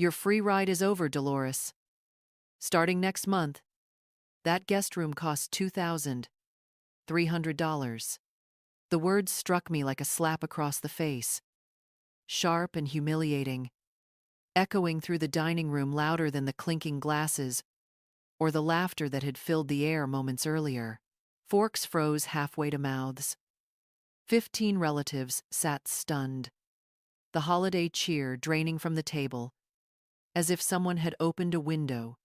Your free ride is over, Dolores. Starting next month, that guest room costs $2,300. The words struck me like a slap across the face, sharp and humiliating, echoing through the dining room louder than the clinking glasses or the laughter that had filled the air moments earlier. Forks froze halfway to mouths. 15 relatives sat stunned, the holiday cheer draining from the table, as if someone had opened a window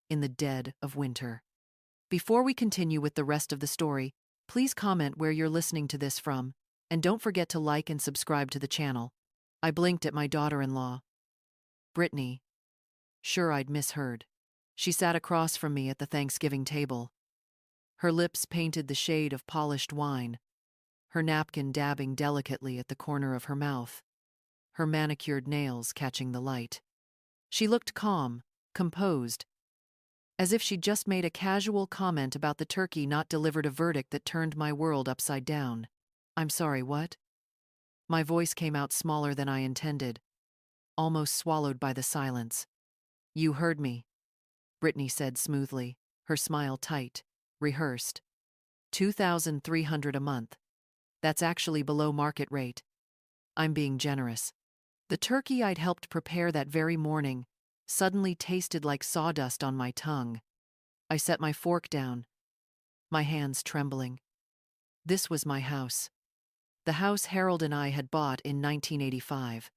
in the dead of winter. Before we continue with the rest of the story, please comment where you're listening to this from, and don't forget to like and subscribe to the channel. I blinked at my daughter-in-law, Brittany. Sure, I'd misheard. She sat across from me at the Thanksgiving table, her lips painted the shade of polished wine, her napkin dabbing delicately at the corner of her mouth, her manicured nails catching the light. She looked calm, composed, as if she'd just made a casual comment about the turkey not delivered a verdict that turned my world upside down. I'm sorry, what? My voice came out smaller than I intended, almost swallowed by the silence. You heard me, Brittany said smoothly, her smile tight, rehearsed. $2,300 a month. That's actually below market rate. I'm being generous. The turkey I'd helped prepare that very morning suddenly tasted like sawdust on my tongue. I set my fork down, my hands trembling. This was my house. The house Harold and I had bought in 1985.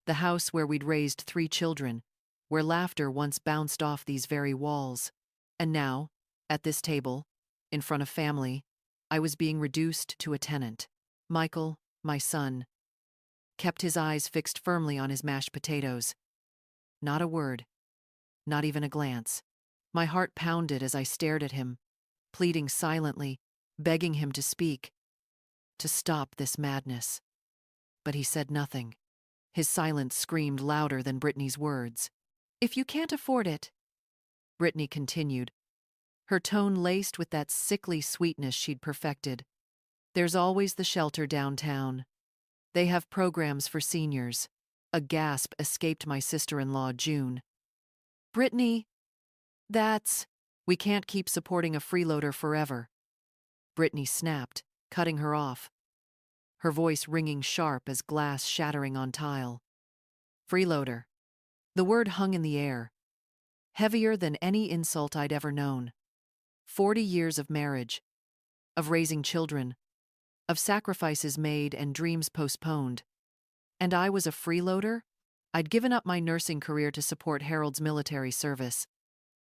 The house where we'd raised 3 children, where laughter once bounced off these very walls. And now, at this table, in front of family, I was being reduced to a tenant. Michael, my son, kept his eyes fixed firmly on his mashed potatoes. Not a word, not even a glance. My heart pounded as I stared at him, pleading silently, begging him to speak, to stop this madness. But he said nothing. His silence screamed louder than Brittany's words. If you can't afford it, Brittany continued, her tone laced with that sickly sweetness she'd perfected. There's always the shelter downtown. They have programs for seniors. A gasp escaped my sister-in-law, June. Brittany, we can't keep supporting a freeloader forever. Brittany snapped, cutting her off, her voice ringing sharp as glass shattering on tile. Freeloader. The word hung in the air, heavier than any insult I'd ever known. 40 years of marriage, of raising children, of sacrifices made and dreams postponed. And I was a freeloader? I'd given up my nursing career to support Harold's military service.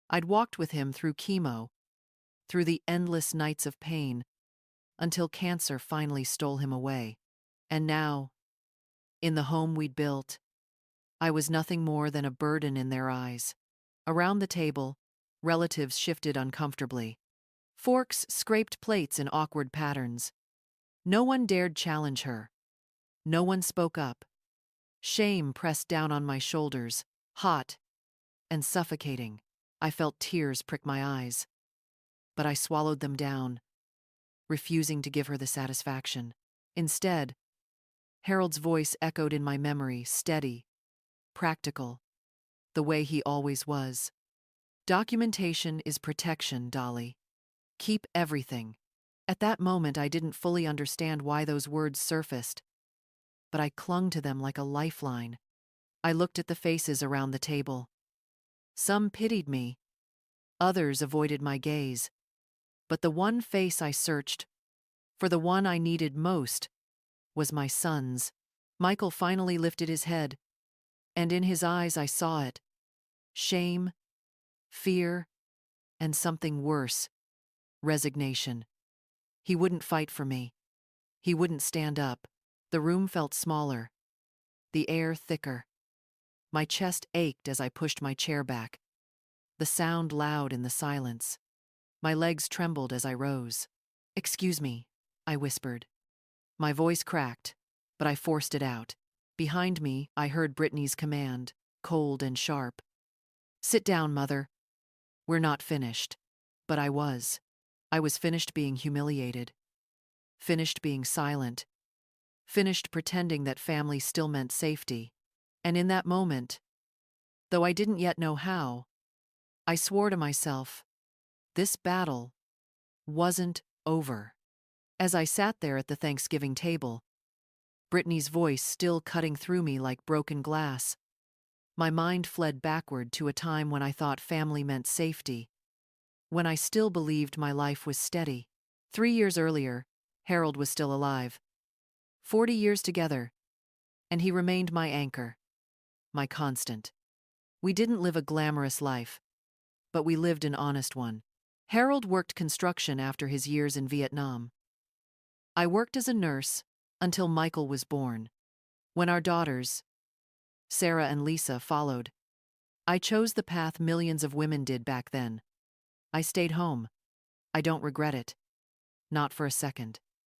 I'd walked with him through chemo, through the endless nights of pain, until cancer finally stole him away. And now, in the home we'd built, I was nothing more than a burden in their eyes. Around the table, relatives shifted uncomfortably. Forks scraped plates in awkward patterns. No one dared challenge her. No one spoke up. Shame pressed down on my shoulders, hot and suffocating. I felt tears prick my eyes. But I swallowed them down, refusing to give her the satisfaction. Instead, Harold's voice echoed in my memory, steady, practical, the way he always was. Documentation is protection, Dolly. Keep everything. At that moment, I didn't fully understand why those words surfaced, but I clung to them like a lifeline. I looked at the faces around the table. Some pitied me, others avoided my gaze. But the one face I searched for, the one I needed most, was my son's. Michael finally lifted his head, and in his eyes I saw it. Shame, fear, and something worse, resignation. He wouldn't fight for me. He wouldn't stand up. The room felt smaller, the air thicker. My chest ached as I pushed my chair back, the sound loud in the silence. My legs trembled as I rose. Excuse me, I whispered. My voice cracked, but I forced it out. Behind me, I heard Brittany's command, cold and sharp. Sit down, Mother. We're not finished. But I was. I was finished being humiliated. Finished being silent. Finished pretending that family still meant safety. And in that moment, Though I didn't yet know how, I swore to myself, this battle wasn't over. As I sat there at the Thanksgiving table, Brittany's voice still cutting through me like broken glass, my mind fled backward to a time when I thought family meant safety, when I still believed my life was steady. 3 years earlier, Harold was still alive. 40 years together, and he remained my anchor, my constant. We didn't live a glamorous life, but we lived an honest one. Harold worked construction after his years in Vietnam. I worked as a nurse until Michael was born. When our daughters, Sarah and Lisa, followed, I chose the path millions of women did back then. I stayed home. I don't regret it. Not for a second.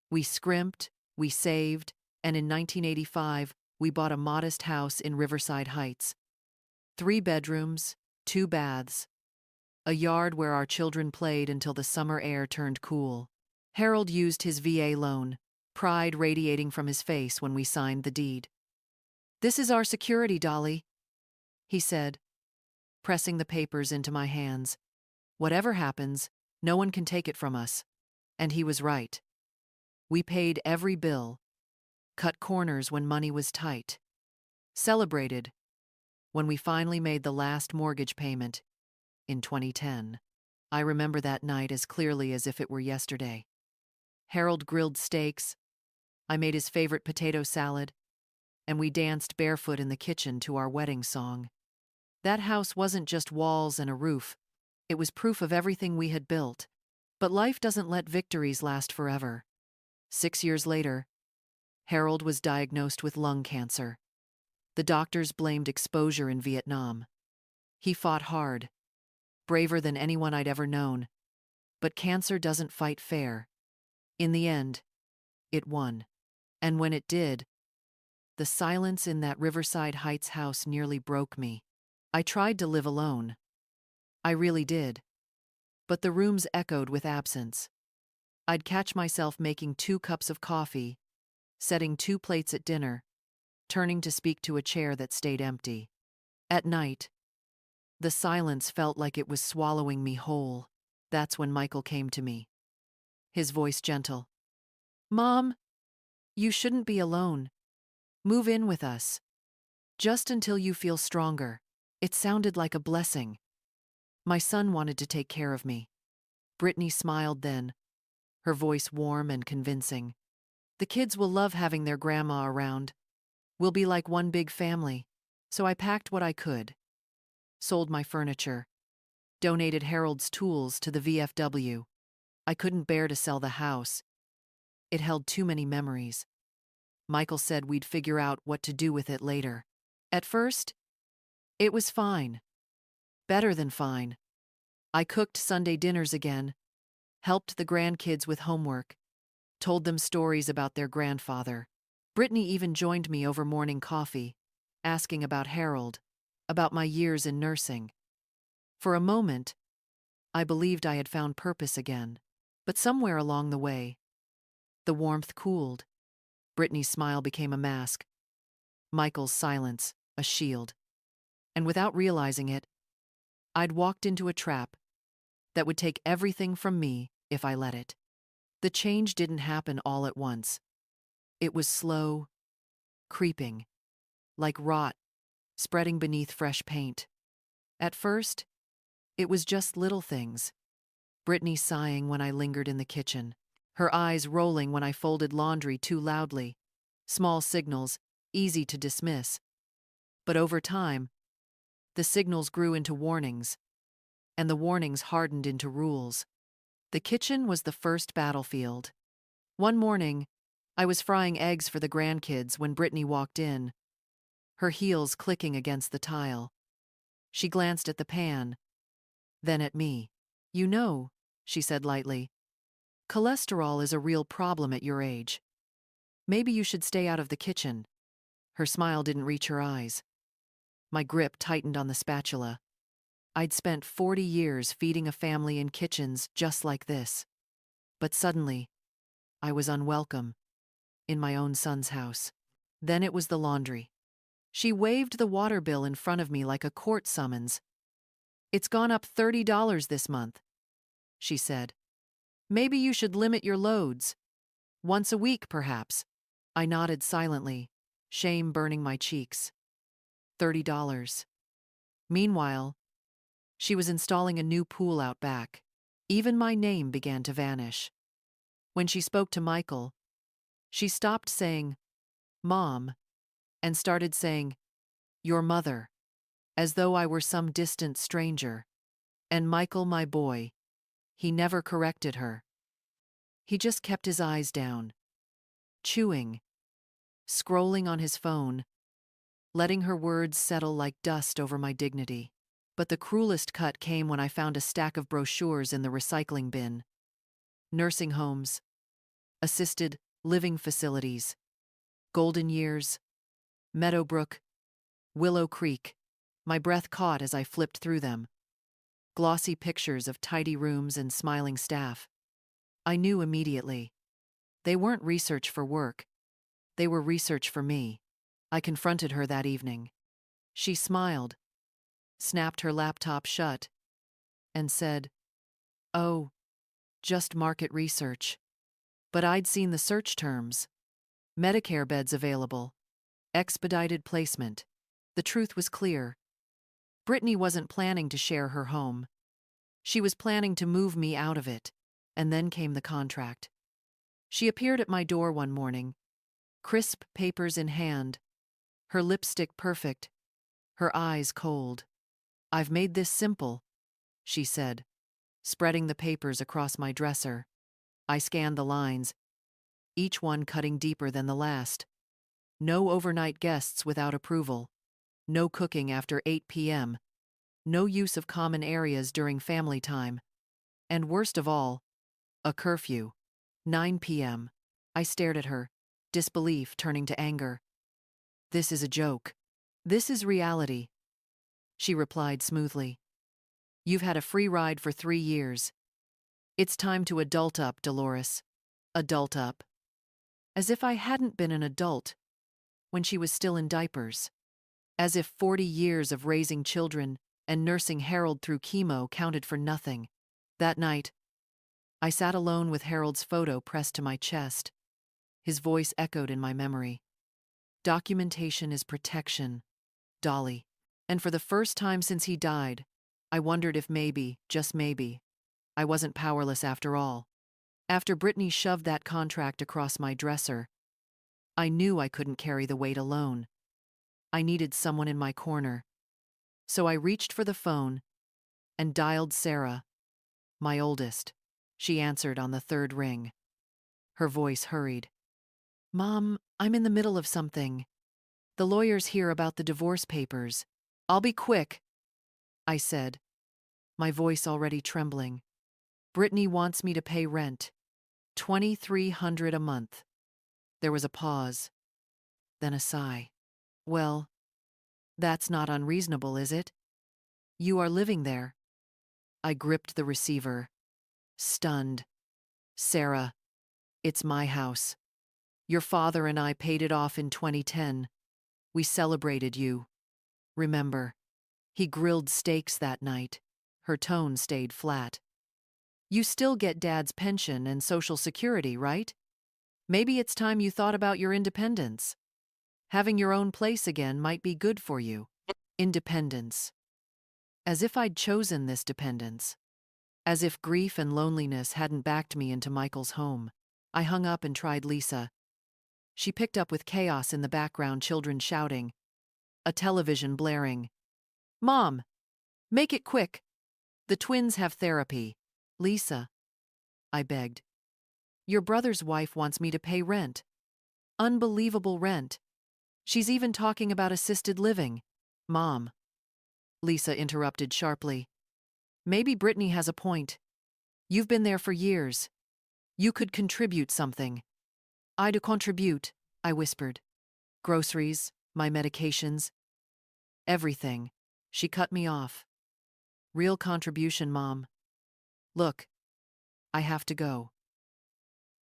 We scrimped, we saved, and in 1985, we bought a modest house in Riverside Heights. 3 bedrooms, 2 baths, a yard where our children played until the summer air turned cool. Harold used his VA loan, pride radiating from his face when we signed the deed. "This is our security, Dolly," he said, pressing the papers into my hands. "Whatever happens, no one can take it from us." And he was right. We paid every bill, cut corners when money was tight, celebrated when we finally made the last mortgage payment in 2010. I remember that night as clearly as if it were yesterday. Harold grilled steaks, I made his favorite potato salad, and we danced barefoot in the kitchen to our wedding song. That house wasn't just walls and a roof, it was proof of everything we had built. But life doesn't let victories last forever. 6 years later, Harold was diagnosed with lung cancer. The doctors blamed exposure in Vietnam. He fought hard, braver than anyone I'd ever known. But cancer doesn't fight fair. In the end, it won. And when it did, the silence in that Riverside Heights house nearly broke me. I tried to live alone. I really did. But the rooms echoed with absence. I'd catch myself making 2 cups of coffee, setting 2 plates at dinner, turning to speak to a chair that stayed empty. At night, the silence felt like it was swallowing me whole. That's when Michael came to me, his voice gentle. "Mom, you shouldn't be alone. Move in with us. Just until you feel stronger." It sounded like a blessing. My son wanted to take care of me. Brittany smiled then, her voice warm and convincing. "The kids will love having their grandma around. We'll be like one big family." So I packed what I could, sold my furniture, donated Harold's tools to the VFW. I couldn't bear to sell the house. It held too many memories. Michael said we'd figure out what to do with it later. At first, it was fine. Better than fine. I cooked Sunday dinners again, helped the grandkids with homework, told them stories about their grandfather. Brittany even joined me over morning coffee, asking about Harold, about my years in nursing. For a moment, I believed I had found purpose again. But somewhere along the way, the warmth cooled. Brittany's smile became a mask, Michael's silence a shield. And without realizing it, I'd walked into a trap that would take everything from me if I let it. The change didn't happen all at once. It was slow, creeping, like rot spreading beneath fresh paint. At first, it was just little things. Brittany sighing when I lingered in the kitchen, her eyes rolling when I folded laundry too loudly. Small signals, easy to dismiss. But over time, the signals grew into warnings, and the warnings hardened into rules. The kitchen was the first battlefield. One morning, I was frying eggs for the grandkids when Brittany walked in, her heels clicking against the tile. She glanced at the pan, then at me. "You know," she said lightly, "cholesterol is a real problem at your age. Maybe you should stay out of the kitchen." Her smile didn't reach her eyes. My grip tightened on the spatula. I'd spent 40 years feeding a family in kitchens just like this. But suddenly, I was unwelcome in my own son's house. Then it was the laundry. She waved the water bill in front of me like a court summons. "It's gone up $30 this month," she said. "Maybe you should limit your loads. Once a week, perhaps." I nodded silently, shame burning my cheeks. $30. Meanwhile, she was installing a new pool out back. Even my name began to vanish. When she spoke to Michael, she stopped saying, "Mom," and started saying, "Your mother," as though I were some distant stranger. And Michael, my boy, he never corrected her. He just kept his eyes down, chewing, scrolling on his phone, letting her words settle like dust over my dignity. But the cruelest cut came when I found a stack of brochures in the recycling bin. Nursing homes, assisted living facilities, Golden Years, Meadowbrook, Willow Creek. My breath caught as I flipped through them. Glossy pictures of tidy rooms and smiling staff. I knew immediately. They weren't research for work. They were research for me. I confronted her that evening. She smiled, snapped her laptop shut, and said, "Oh, just market research." But I'd seen the search terms. Medicare beds available. Expedited placement. The truth was clear. Brittany wasn't planning to share her home. She was planning to move me out of it. And then came the contract. She appeared at my door one morning, crisp papers in hand, her lipstick perfect, her eyes cold. "I've made this simple," she said, spreading the papers across my dresser. I scanned the lines, each one cutting deeper than the last. No overnight guests without approval. No cooking after 8 p.m. No use of common areas during family time. And worst of all, a curfew. 9 p.m. I stared at her, disbelief turning to anger. "This is a joke. This is reality," she replied smoothly. "You've had a free ride for 3 years. It's time to adult up, Dolores. Adult up." As if I hadn't been an adult when she was still in diapers. As if 40 years of raising children and nursing Harold through chemo counted for nothing. That night, I sat alone with Harold's photo pressed to my chest. His voice echoed in my memory. "Documentation is protection, Dolly." And for the first time since he died, I wondered if maybe, just maybe, I wasn't powerless after all. After Brittany shoved that contract across my dresser, I knew I couldn't carry the weight alone. I needed someone in my corner. So I reached for the phone and dialed Sarah, my oldest. She answered on the third ring. Her voice hurried. "Mom, I'm in the middle of something. The lawyer's here about the divorce papers. I'll be quick," I said, my voice already trembling. "Brittany wants me to pay rent. $2,300 a month." There was a pause, then a sigh. "Well, that's not unreasonable, is it? You are living there." I gripped the receiver, stunned. "Sarah, it's my house. Your father and I paid it off in 2010. We celebrated you. Remember?" He grilled steaks that night. Her tone stayed flat. "You still get Dad's pension and Social Security, right? Maybe it's time you thought about your independence. Having your own place again might be good for you." Independence. As if I'd chosen this dependence. As if grief and loneliness hadn't backed me into Michael's home. I hung up and tried Lisa. She picked up with chaos in the background, children shouting, a television blaring. "Mom, make it quick. The twins have therapy." "Lisa," I begged. "Your brother's wife wants me to pay rent. Unbelievable rent. She's even talking about assisted living." "Mom," Lisa interrupted sharply. "Maybe Brittany has a point. You've been there for years. You could contribute something." "I do contribute," I whispered. "Groceries, my medications, everything." She cut me off. "Real contribution, Mom. Look, I have to go."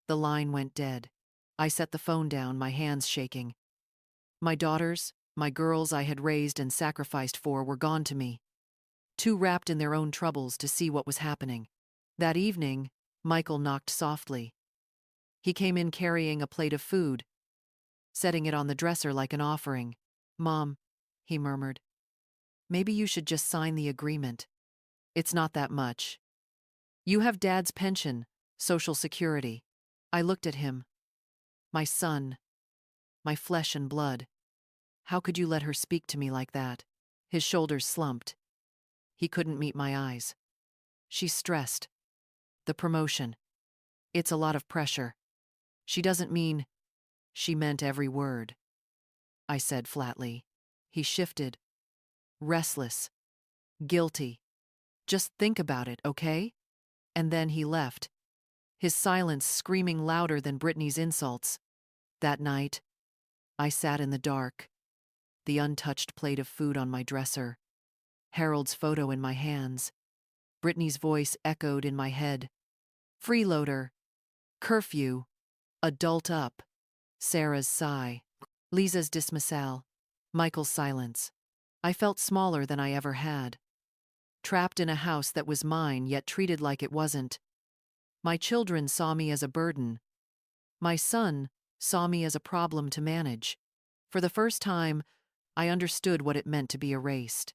The line went dead. I set the phone down, my hands shaking. My daughters, My girls I had raised and sacrificed for were gone to me, too wrapped in their own troubles to see what was happening. That evening, Michael knocked softly. He came in carrying a plate of food, setting it on the dresser like an offering. "Mom," he murmured, "maybe you should just sign the agreement. It's not that much. You have Dad's pension, Social Security." I looked at him. My son, my flesh and blood. How could you let her speak to me like that? His shoulders slumped. He couldn't meet my eyes. "She's stressed. The promotion. It's a lot of pressure. She doesn't mean—" "She meant every word," I said flatly. He shifted. Restless. Guilty. "Just think about it, okay?" And then he left, his silence screaming louder than Brittany's insults. That night, I sat in the dark, the untouched plate of food on my dresser, Harold's photo in my hands. Brittany's voice echoed in my head. "Freeloader. Curfew. Adult up." Sarah's sigh. Lisa's dismissal. Michael's silence. I felt smaller than I ever had. Trapped in a house that was mine yet treated like it wasn't. My children saw me as a burden. My son saw me as a problem to manage. For the first time, I understood what it meant to be erased.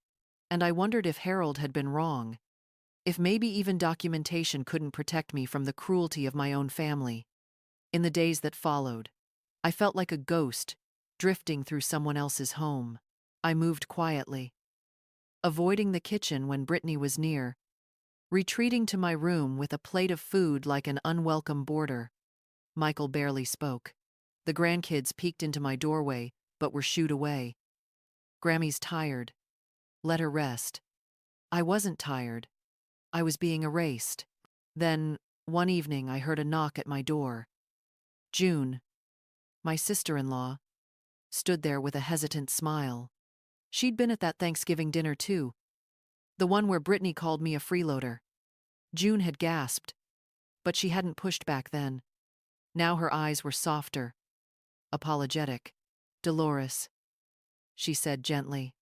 And I wondered if Harold had been wrong. If maybe even documentation couldn't protect me from the cruelty of my own family. In the days that followed, I felt like a ghost, drifting through someone else's home. I moved quietly, avoiding the kitchen when Brittany was near, retreating to my room with a plate of food like an unwelcome boarder. Michael barely spoke. The grandkids peeked into my doorway, but were shooed away. "Grammy's tired. Let her rest." I wasn't tired. I was being erased. Then, one evening, I heard a knock at my door. June, my sister-in-law, stood there with a hesitant smile. She'd been at that Thanksgiving dinner too, the one where Brittany called me a freeloader. June had gasped, but she hadn't pushed back then. Now her eyes were softer, apologetic. "Dolores," she said gently,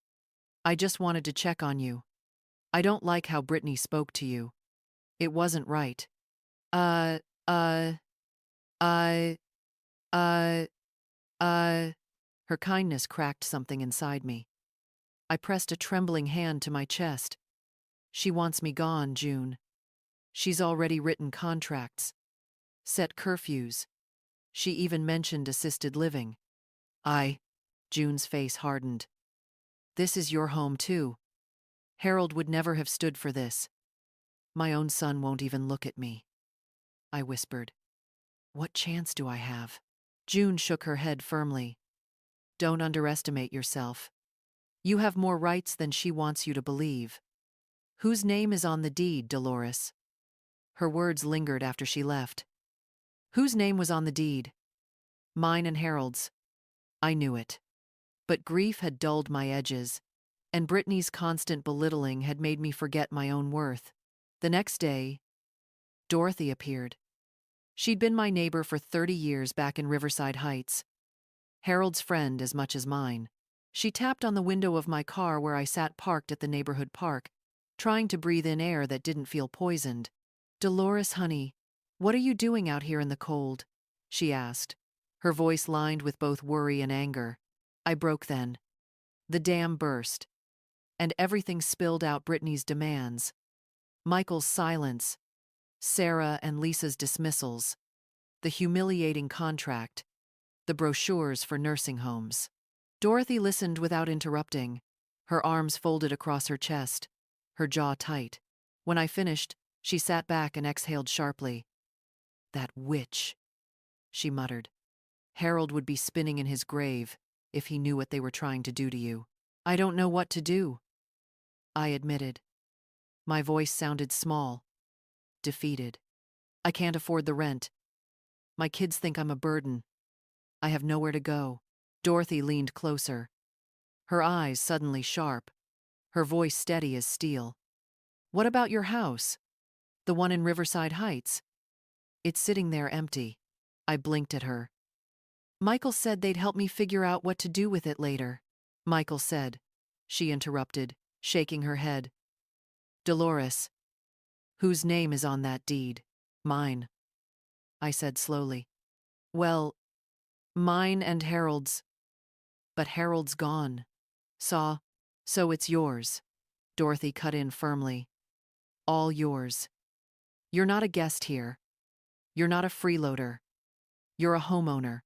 "I just wanted to check on you. I don't like how Brittany spoke to you. It wasn't right." Uh, uh, uh, uh, uh. Her kindness cracked something inside me. I pressed a trembling hand to my chest. "She wants me gone, June. She's already written contracts, set curfews. She even mentioned assisted living." June's face hardened. "This is your home too. Harold would never have stood for this. My own son won't even look at me." I whispered. "What chance do I have?" June shook her head firmly. "Don't underestimate yourself. You have more rights than she wants you to believe. Whose name is on the deed, Dolores?" Her words lingered after she left. Whose name was on the deed? Mine and Harold's. I knew it. But grief had dulled my edges, and Brittany's constant belittling had made me forget my own worth. The next day, Dorothy appeared. She'd been my neighbor for 30 years back in Riverside Heights. Harold's friend as much as mine. She tapped on the window of my car where I sat parked at the neighborhood park, trying to breathe in air that didn't feel poisoned. "Dolores, honey, what are you doing out here in the cold?" she asked, her voice lined with both worry and anger. I broke then. The dam burst, and everything spilled out. Brittany's demands, Michael's silence, Sarah and Lisa's dismissals, the humiliating contract, the brochures for nursing homes. Dorothy listened without interrupting, her arms folded across her chest, her jaw tight. When I finished, she sat back and exhaled sharply. "That witch," she muttered. "Harold would be spinning in his grave if he knew what they were trying to do to you." "I don't know what to do," I admitted. My voice sounded small, defeated. "I can't afford the rent. My kids think I'm a burden. I have nowhere to go." Dorothy leaned closer, her eyes suddenly sharp, her voice steady as steel. "What about your house? The one in Riverside Heights?" "It's sitting there empty." I blinked at her. "Michael said they'd help me figure out what to do with it later." Michael said. She interrupted, shaking her head. Dolores, whose name is on that deed? Mine, I said slowly. Well, mine and Harold's. But Harold's gone. So it's yours. Dorothy cut in firmly. All yours. You're not a guest here. You're not a freeloader. You're a homeowner.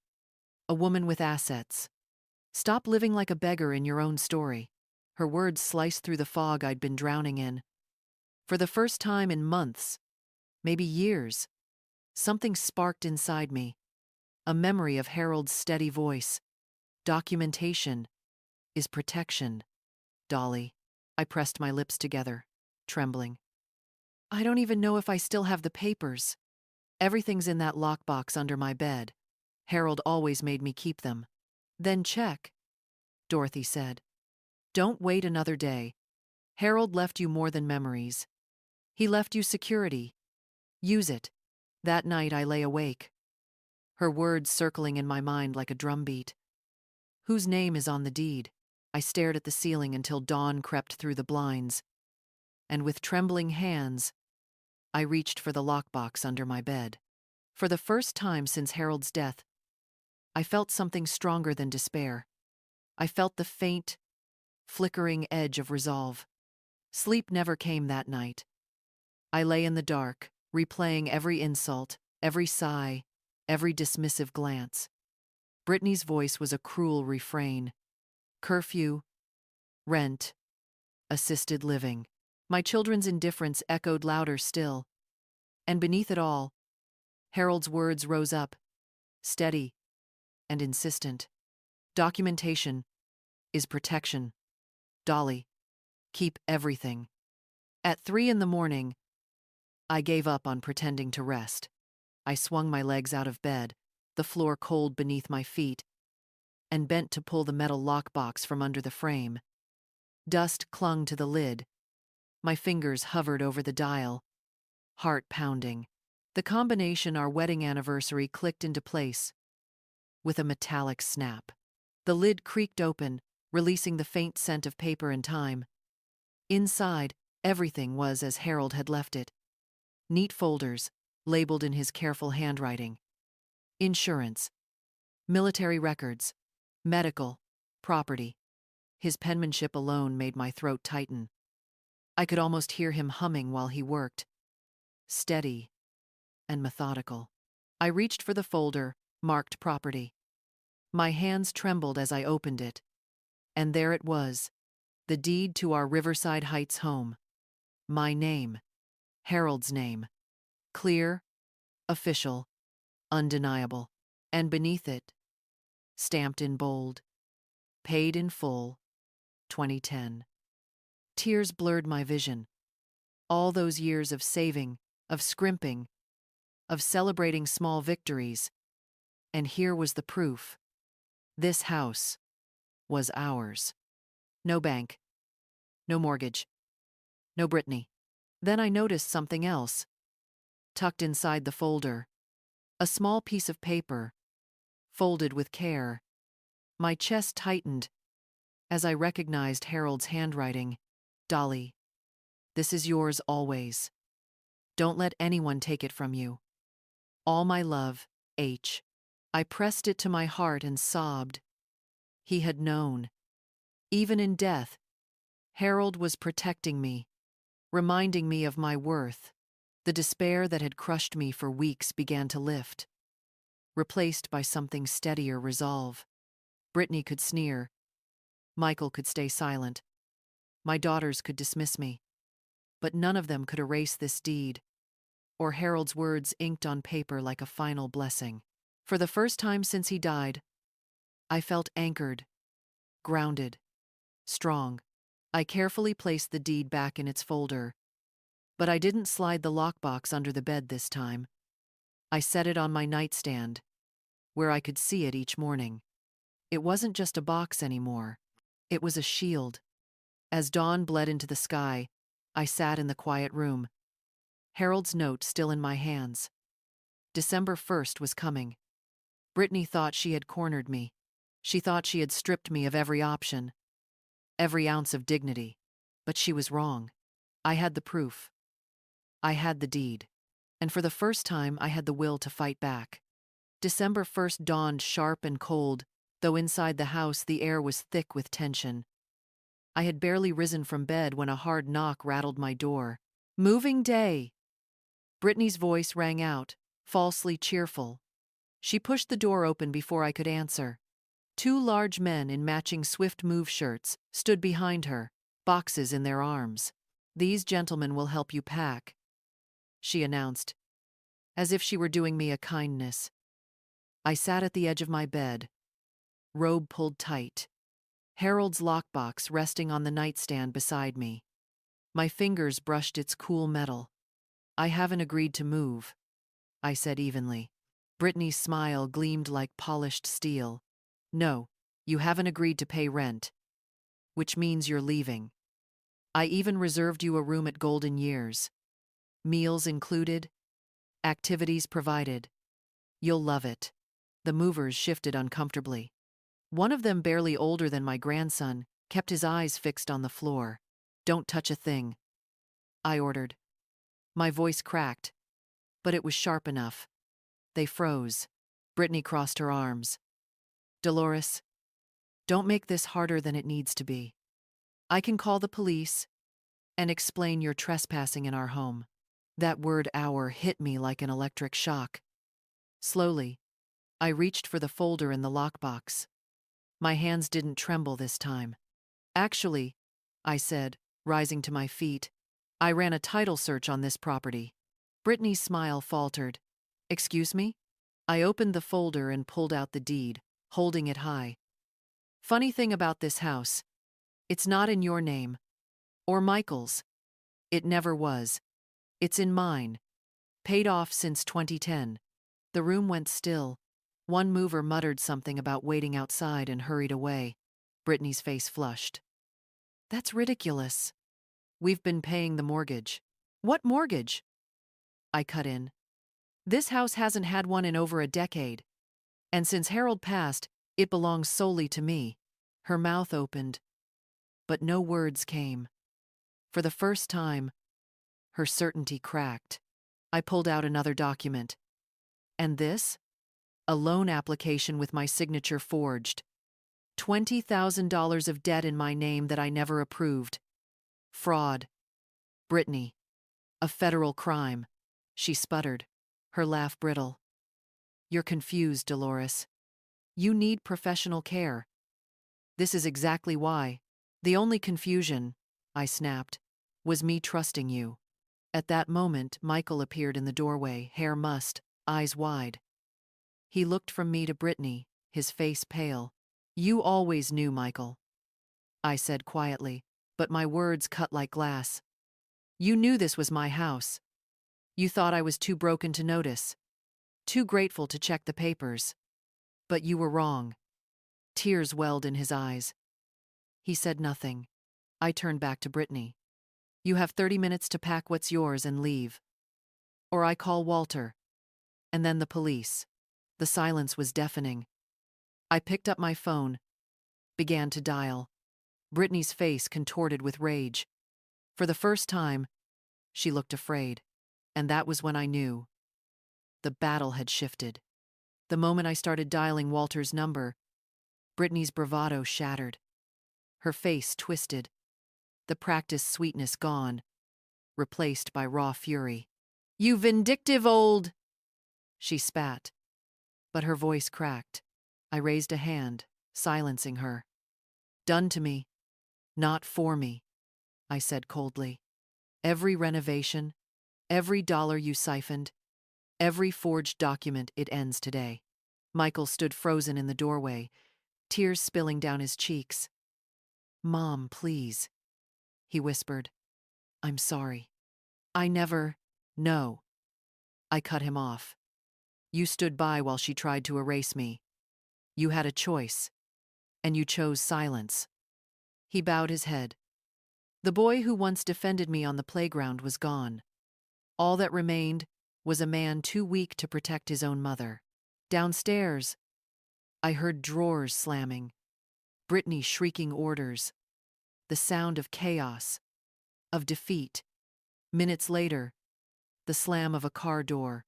A woman with assets. Stop living like a beggar in your own story. Her words sliced through the fog I'd been drowning in. For the first time in months, maybe years, something sparked inside me. A memory of Harold's steady voice. Documentation is protection, Dolly. I pressed my lips together, trembling. I don't even know if I still have the papers. Everything's in that lockbox under my bed. Harold always made me keep them. Then check, Dorothy said. Don't wait another day. Harold left you more than memories. He left you security. Use it. That night I lay awake, her words circling in my mind like a drumbeat. Whose name is on the deed? I stared at the ceiling until dawn crept through the blinds, and with trembling hands, I reached for the lockbox under my bed. For the first time since Harold's death, I felt something stronger than despair. I felt the faint, flickering edge of resolve. Sleep never came that night. I lay in the dark, replaying every insult, every sigh, every dismissive glance. Brittany's voice was a cruel refrain. Curfew, rent, assisted living. My children's indifference echoed louder still. And beneath it all, Harold's words rose up, steady and insistent. Documentation is protection. Dolly, keep everything. At 3 a.m, I gave up on pretending to rest. I swung my legs out of bed, the floor cold beneath my feet, and bent to pull the metal lockbox from under the frame. Dust clung to the lid. My fingers hovered over the dial, heart pounding. The combination our wedding anniversary clicked into place with a metallic snap. The lid creaked open, releasing the faint scent of paper and time. Inside, everything was as Harold had left it. Neat folders, labeled in his careful handwriting. Insurance, military records, medical, property. His penmanship alone made my throat tighten. I could almost hear him humming while he worked. Steady and methodical. I reached for the folder, marked property. My hands trembled as I opened it. And there it was, the deed to our Riverside Heights home. My name, Harold's name. Clear, official, undeniable. And beneath it, stamped in bold, paid in full, 2010. Tears blurred my vision. All those years of saving, of scrimping, of celebrating small victories. And here was the proof. This house was ours. No bank, no mortgage, no Brittany. Then I noticed something else. Tucked inside the folder, a small piece of paper, folded with care. My chest tightened as I recognized Harold's handwriting. Dolly, this is yours always. Don't let anyone take it from you. All my love, H. I pressed it to my heart and sobbed. He had known. Even in death, Harold was protecting me, reminding me of my worth. The despair that had crushed me for weeks began to lift, replaced by something steadier resolve. Brittany could sneer. Michael could stay silent. My daughters could dismiss me. But none of them could erase this deed, or Harold's words inked on paper like a final blessing. For the first time since he died, I felt anchored, grounded, strong. I carefully placed the deed back in its folder, but I didn't slide the lockbox under the bed this time. I set it on my nightstand, where I could see it each morning. It wasn't just a box anymore. It was a shield. As dawn bled into the sky, I sat in the quiet room, Harold's note still in my hands. December 1st was coming. Brittany thought she had cornered me. She thought she had stripped me of every option. every ounce of dignity. But she was wrong. I had the proof. I had the deed. And for the first time, I had the will to fight back. December 1st dawned sharp and cold, though inside the house the air was thick with tension. I had barely risen from bed when a hard knock rattled my door. Moving day! Brittany's voice rang out, falsely cheerful. She pushed the door open before I could answer. Two large men in matching swift move shirts stood behind her, boxes in their arms. "These gentlemen will help you pack," she announced, as if she were doing me a kindness. I sat at the edge of my bed, robe pulled tight, Harold's lockbox resting on the nightstand beside me. My fingers brushed its cool metal. "I haven't agreed to move," I said evenly. Brittany's smile gleamed like polished steel. "No, you haven't agreed to pay rent, which means you're leaving. I even reserved you a room at Golden Years. Meals included, activities provided. You'll love it." The movers shifted uncomfortably. One of them, barely older than my grandson, kept his eyes fixed on the floor. "Don't touch a thing," I ordered. My voice cracked, but it was sharp enough. They froze. Brittany crossed her arms. "Dolores, don't make this harder than it needs to be. I can call the police and explain you're trespassing in our home." That word "our" hit me like an electric shock. Slowly, I reached for the folder in the lockbox. My hands didn't tremble this time. "Actually," I said, rising to my feet, "I ran a title search on this property." Brittany's smile faltered. "Excuse me?" I opened the folder and pulled out the deed, holding it high. "Funny thing about this house, it's not in your name. Or Michael's. It never was. It's in mine. Paid off since 2010. The room went still. One mover muttered something about waiting outside and hurried away. Brittany's face flushed. "That's ridiculous. We've been paying the mortgage." "What mortgage?" I cut in. "This house hasn't had one in over a decade. And since Harold passed, it belongs solely to me." Her mouth opened, but no words came. For the first time, her certainty cracked. I pulled out another document. "And this?" A loan application with my signature forged. $20,000 of debt in my name that I never approved. Fraud. Brittany. A federal crime. She sputtered, her laugh brittle. "You're confused, Dolores. You need professional care. This is exactly why. The only confusion," I snapped, "was me trusting you." At that moment, Michael appeared in the doorway, hair mussed, eyes wide. He looked from me to Brittany, his face pale. "You always knew, Michael," I said quietly, but my words cut like glass. "You knew this was my house. You thought I was too broken to notice, too grateful to check the papers. But you were wrong." Tears welled in his eyes. He said nothing. I turned back to Brittany. "You have 30 minutes to pack what's yours and leave. Or I call Walter. And then the police." The silence was deafening. I picked up my phone, began to dial. Brittany's face contorted with rage. For the first time, she looked afraid. And that was when I knew. The battle had shifted. The moment I started dialing Walter's number, Brittany's bravado shattered. Her face twisted, the practiced sweetness gone, replaced by raw fury. "You vindictive old—" she spat, but her voice cracked. I raised a hand, silencing her. "Done to me, not for me," I said coldly. "Every renovation, every dollar you siphoned, every forged document, it ends today." Michael stood frozen in the doorway, tears spilling down his cheeks. "Mom, please," he whispered. "I'm sorry. I never—" "No." I cut him off. "You stood by while she tried to erase me. You had a choice, and you chose silence." He bowed his head. The boy who once defended me on the playground was gone. All that remained was a man too weak to protect his own mother. Downstairs, I heard drawers slamming, Brittany shrieking orders. the sound of chaos, of defeat. Minutes later, the slam of a car door,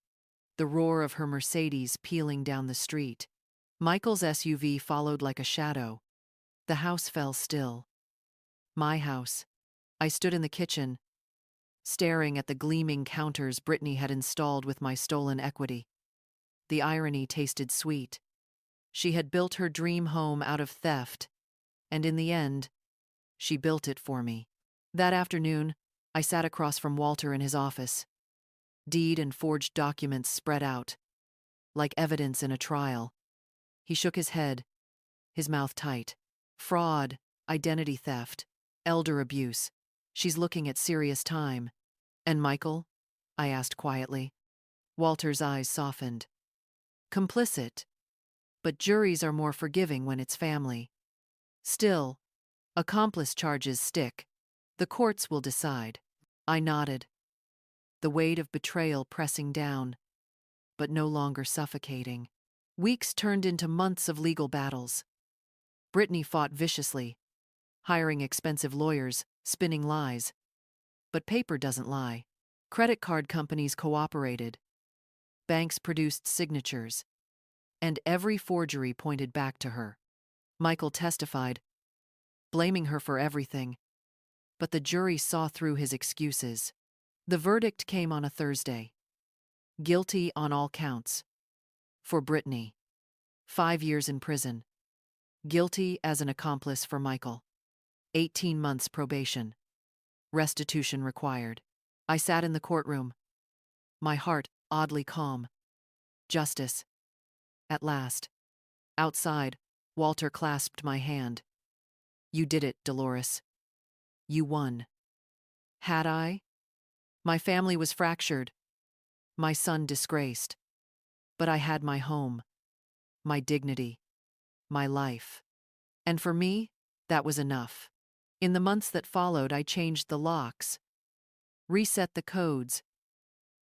the roar of her Mercedes peeling down the street. Michael's SUV followed like a shadow. The house fell still. My house. I stood in the kitchen, staring at the gleaming counters Brittany had installed with my stolen equity. The irony tasted sweet. She had built her dream home out of theft, and in the end, she built it for me. That afternoon, I sat across from Walter in his office. Deed and forged documents spread out, like evidence in a trial. He shook his head, his mouth tight. Fraud, identity theft, elder abuse. She's looking at serious time. And Michael? I asked quietly. Walter's eyes softened. Complicit. But juries are more forgiving when it's family. Still, accomplice charges stick. The courts will decide. I nodded. The weight of betrayal pressing down, but no longer suffocating. Weeks turned into months of legal battles. Brittany fought viciously, hiring expensive lawyers, spinning lies. But paper doesn't lie. Credit card companies cooperated. Banks produced signatures. And every forgery pointed back to her. Michael testified, blaming her for everything. But the jury saw through his excuses. The verdict came on a Thursday. Guilty on all counts. For Brittany. 5 years in prison. Guilty as an accomplice for Michael. 18 months probation. Restitution required. I sat in the courtroom, my heart oddly calm. Justice. At last. Outside, Walter clasped my hand. You did it, Dolores. You won. Had I? My family was fractured. My son disgraced. But I had my home, my dignity, my life. And for me, that was enough. In the months that followed, I changed the locks, reset the codes,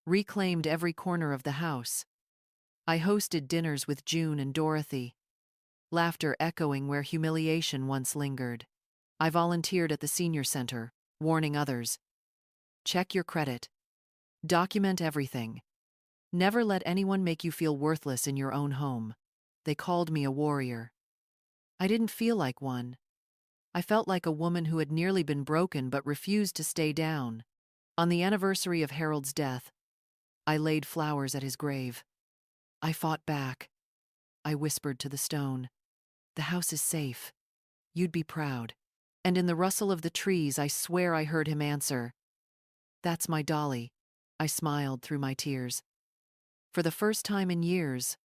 reclaimed every corner of the house. I hosted dinners with June and Dorothy, laughter echoing where humiliation once lingered. I volunteered at the senior center, warning others. Check your credit. Document everything. Never let anyone make you feel worthless in your own home. They called me a warrior. I didn't feel like one. I felt like a woman who had nearly been broken but refused to stay down. On the anniversary of Harold's death, I laid flowers at his grave. I fought back. I whispered to the stone, "The house is safe. You'd be proud." And in the rustle of the trees, I swear I heard him answer, "That's my Dolly." I smiled through my tears. For the first time in years,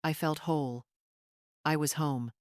I felt whole. I was home.